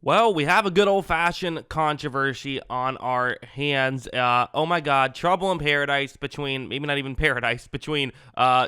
Well, we have a good old-fashioned controversy on our hands. Oh my God, trouble in paradise between, maybe not even paradise, between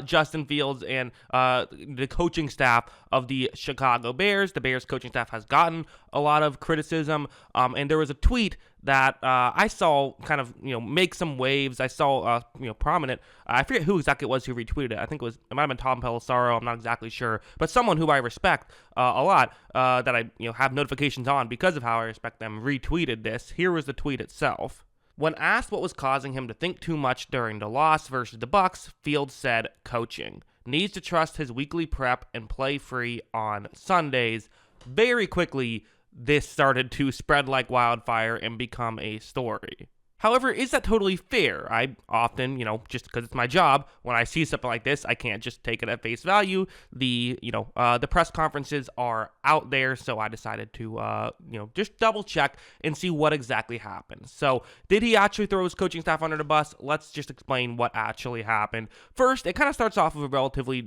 Justin Fields and the coaching staff of the Chicago Bears. The Bears coaching staff has gotten a lot of criticism, and there was a tweet that I saw kind of make some waves. I saw prominent. I forget who exactly it was who retweeted it. I think it might have been Tom Pelissaro. I'm not exactly sure, but someone who I respect a lot that I have notifications on because of how I respect them retweeted this. Here was the tweet itself. When asked what was causing him to think too much during the loss versus the Bucks, Fields said, "Coaching. Needs to trust his weekly prep and play free on Sundays." Very quickly, this started to spread like wildfire and become a story. However, is that totally fair? I often, just because it's my job, when I see something like this, I can't just take it at face value. The press conferences are out there, so I decided to, just double check and see what exactly happened. So, did he actually throw his coaching staff under the bus? Let's just explain what actually happened. First, it kind of starts off with a relatively,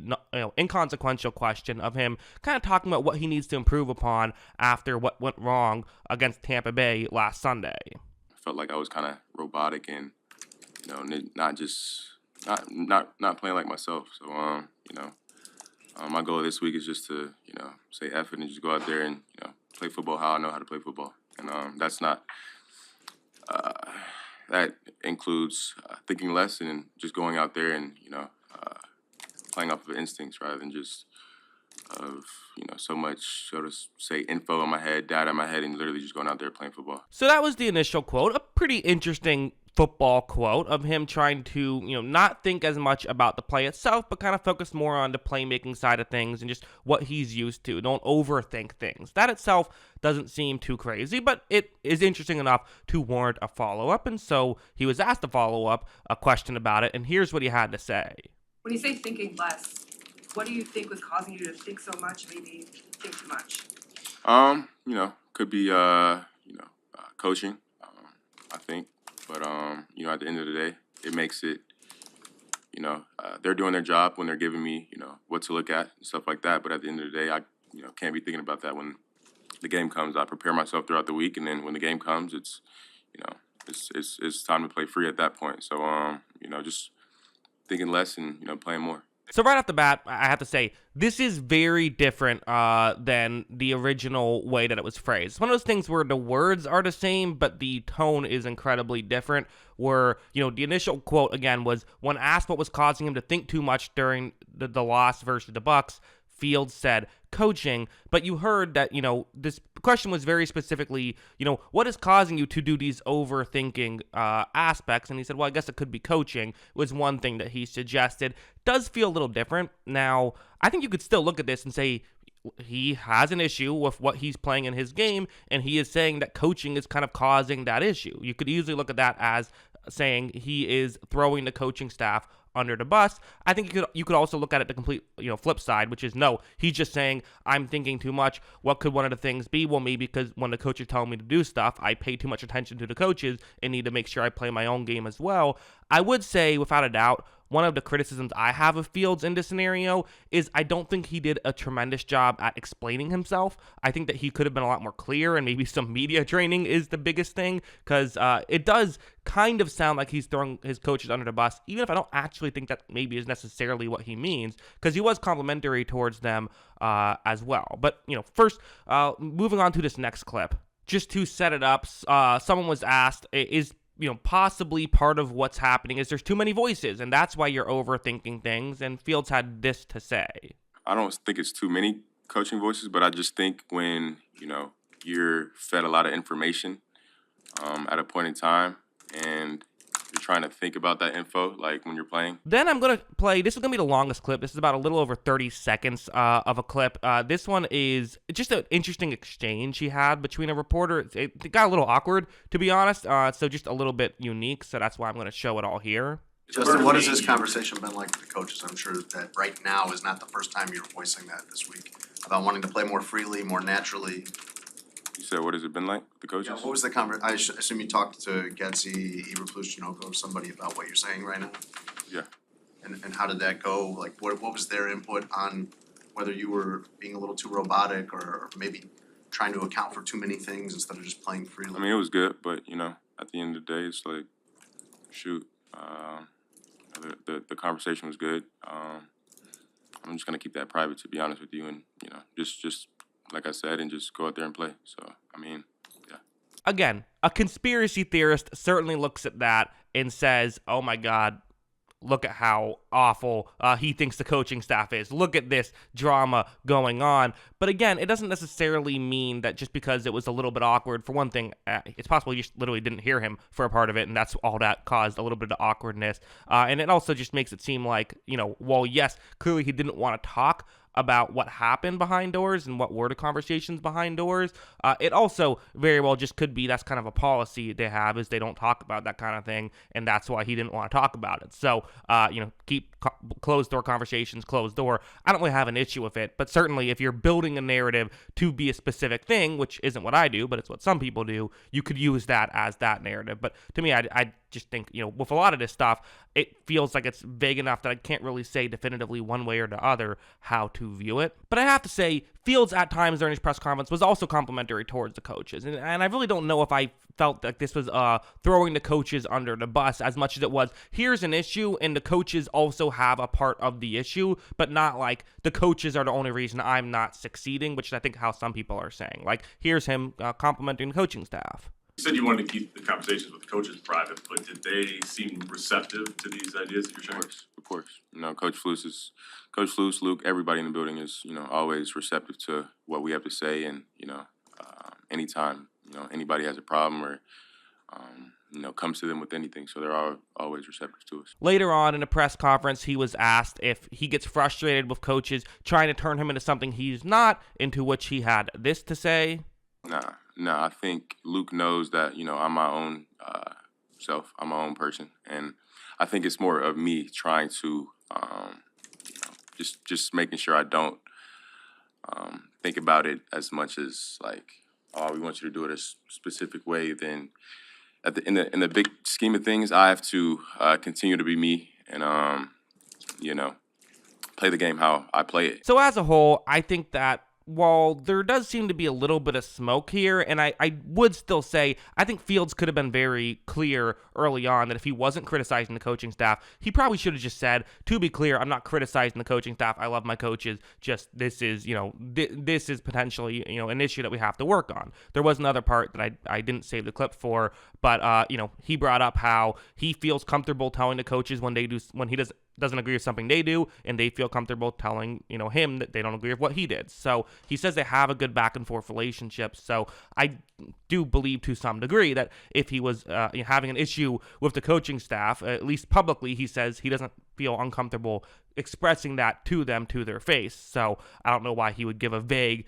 inconsequential question of him kind of talking about what he needs to improve upon after what went wrong against Tampa Bay last Sunday. Felt like I was kind of robotic and, not playing like myself. So, my goal this week is just to, say F it and just go out there and, play football how I know how to play football. And that includes thinking less and just going out there and, playing off of instincts rather than just of so much, so to say, info in my head, data in my head, and literally just going out there playing football. So that was the initial quote, a pretty interesting football quote of him trying to, not think as much about the play itself, but kind of focus more on the playmaking side of things and just what he's used to. Don't overthink things. That itself doesn't seem too crazy, but it is interesting enough to warrant a follow-up, and so he was asked a follow-up, a question about it, and here's what he had to say. When you say thinking less, what do you think was causing you to think so much, maybe think too much? Could be, coaching, I think. But, at the end of the day, it makes it, they're doing their job when they're giving me, what to look at and stuff like that. But at the end of the day, I, can't be thinking about that when the game comes. I prepare myself throughout the week, and then when the game comes, it's time to play free at that point. So, just thinking less and, playing more. So right off the bat, I have to say, this is very different than the original way that it was phrased. It's one of those things where the words are the same, but the tone is incredibly different, where, the initial quote, again, was, when asked what was causing him to think too much during the loss versus the Bucks, Fields said, "Coaching," but you heard that, this question was very specifically, what is causing you to do these overthinking aspects? And he said, well, I guess it could be coaching, was one thing that he suggested. Does feel a little different. Now, I think you could still look at this and say, he has an issue with what he's playing in his game, and he is saying that coaching is kind of causing that issue. You could easily look at that as saying he is throwing the coaching staff under the bus. I think you could also look at it the complete flip side, which is no, he's just saying, I'm thinking too much. What could one of the things be? Well, maybe because when the coaches tell me to do stuff, I pay too much attention to the coaches and need to make sure I play my own game as well. I would say, without a doubt, one of the criticisms I have of Fields in this scenario is I don't think he did a tremendous job at explaining himself. I think that he could have been a lot more clear, and maybe some media training is the biggest thing, because it does kind of sound like he's throwing his coaches under the bus, even if I don't actually think that maybe is necessarily what he means, because he was complimentary towards them as well. But, first, moving on to this next clip, just to set it up, someone was asked, is possibly part of what's happening is there's too many voices, and that's why you're overthinking things, and Fields had this to say. I don't think it's too many coaching voices, but I just think when, you're fed a lot of information at a point in time, and you're trying to think about that info, like when you're playing. Then I'm going to play, this is going to be the longest clip. This is about a little over 30 seconds of a clip. This one is just an interesting exchange he had between a reporter. It got a little awkward, to be honest, so just a little bit unique, so that's why I'm going to show it all here. Justin, what has this conversation been like with the coaches? I'm sure that right now is not the first time you're voicing that this week, about wanting to play more freely, more naturally. You said, what has it been like with the coaches? Yeah, what was the conversation? I assume you talked to Getsy, Eberflus, or somebody about what you're saying right now? Yeah. And how did that go? Like, what was their input on whether you were being a little too robotic or maybe trying to account for too many things instead of just playing freely? I mean, it was good, but at the end of the day, it's like, shoot, the conversation was good. I'm just gonna keep that private, to be honest with you, and just like I said, and just go out there and play. So I mean, yeah. Again, a conspiracy theorist certainly looks at that and says, "Oh my God, look at how awful he thinks the coaching staff is. Look at this drama going on." But again, it doesn't necessarily mean that just because it was a little bit awkward. For one thing, it's possible you just literally didn't hear him for a part of it, and that's all that caused a little bit of awkwardness. And it also just makes it seem like, well, yes, clearly he didn't want to talk about what happened behind doors and what were the conversations behind doors. It also very well just could be that's kind of a policy they have, is they don't talk about that kind of thing, and that's why he didn't want to talk about it. So, keep closed door conversations closed door. I don't really have an issue with it, but certainly if you're building a narrative to be a specific thing, which isn't what I do, but it's what some people do, you could use that as that narrative. But to me, I just think, with a lot of this stuff, it feels like it's vague enough that I can't really say definitively one way or the other how to view it. But I have to say, Fields at times during his press conference was also complimentary towards the coaches. And I really don't know if I felt like this was throwing the coaches under the bus as much as it was, here's an issue, and the coaches also have a part of the issue, but not like the coaches are the only reason I'm not succeeding, which is I think how some people are saying. Like, here's him complimenting the coaching staff. You said you wanted to keep the conversations with the coaches private, but did they seem receptive to these ideas that you're sharing? Of course. Coach Flus, Luke, everybody in the building is, always receptive to what we have to say, and anytime anybody has a problem or comes to them with anything, so they're all always receptive to us. Later on in a press conference, he was asked if he gets frustrated with coaches trying to turn him into something he's not, into which he had this to say. Nah, I think Luke knows that, I'm my own self. I'm my own person. And I think it's more of me trying to just making sure I don't think about it as much as like, oh, we want you to do it a specific way. Then in the big scheme of things, I have to continue to be me and, play the game how I play it. So as a whole, I think that while there does seem to be a little bit of smoke here, and I would still say I think Fields could have been very clear early on that if he wasn't criticizing the coaching staff, he probably should have just said, to be clear, I'm not criticizing the coaching staff. I love my coaches. Just this is, this is potentially, an issue that we have to work on. There was another part that I didn't save the clip for, but, he brought up how he feels comfortable telling the coaches when he doesn't agree with something they do, and they feel comfortable telling, him that they don't agree with what he did. So he says they have a good back and forth relationship. So I do believe to some degree that if he was having an issue with the coaching staff, at least publicly, he says he doesn't feel uncomfortable expressing that to them to their face. So I don't know why he would give a vague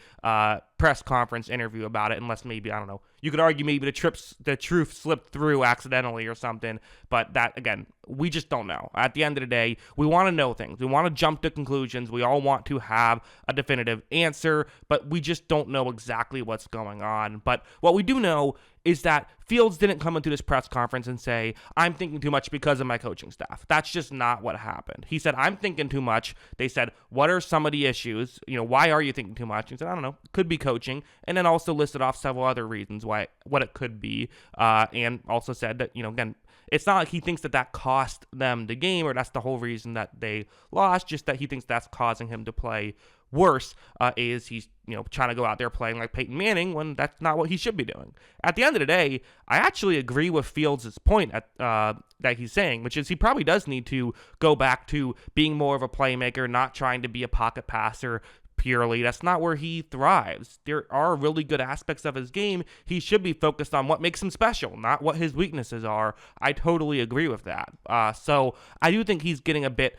press conference interview about it, unless maybe, I don't know, you could argue maybe the truth slipped through accidentally or something, but that, again, we just don't know. At the end of the day, we want to know things. We want to jump to conclusions. We all want to have a definitive answer, but we just don't know exactly what's going on. But what we do know is that Fields didn't come into this press conference and say, I'm thinking too much because of my coaching staff. That's just not what happened. He said, I'm thinking too much. They said, what are some of the issues? Why are you thinking too much? He said, I don't know, could be coaching. And then also listed off several other reasons what it could be. And also said that, again, it's not like he thinks that cost them the game, or that's the whole reason that they lost, just that he thinks that's causing him to play worse, is he's trying to go out there playing like Peyton Manning when that's not what he should be doing. At the end of the day, I actually agree with Fields' point that he's saying, which is he probably does need to go back to being more of a playmaker, not trying to be a pocket passer purely. That's not where he thrives. There are really good aspects of his game. He should be focused on what makes him special, not what his weaknesses are. I totally agree with that. So I do think he's getting a bit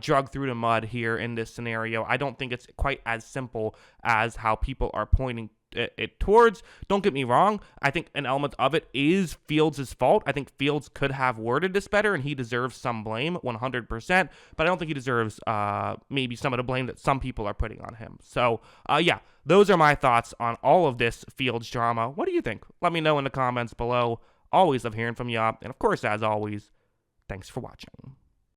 drugged through the mud here in this scenario. I don't think it's quite as simple as how people are pointing it towards. Don't get me wrong. I think an element of it is Fields' fault. I think Fields could have worded this better, and he deserves some blame 100%, but I don't think he deserves maybe some of the blame that some people are putting on him. So, yeah, those are my thoughts on all of this Fields drama. What do you think? Let me know in the comments below. Always love hearing from you. And of course, as always, thanks for watching.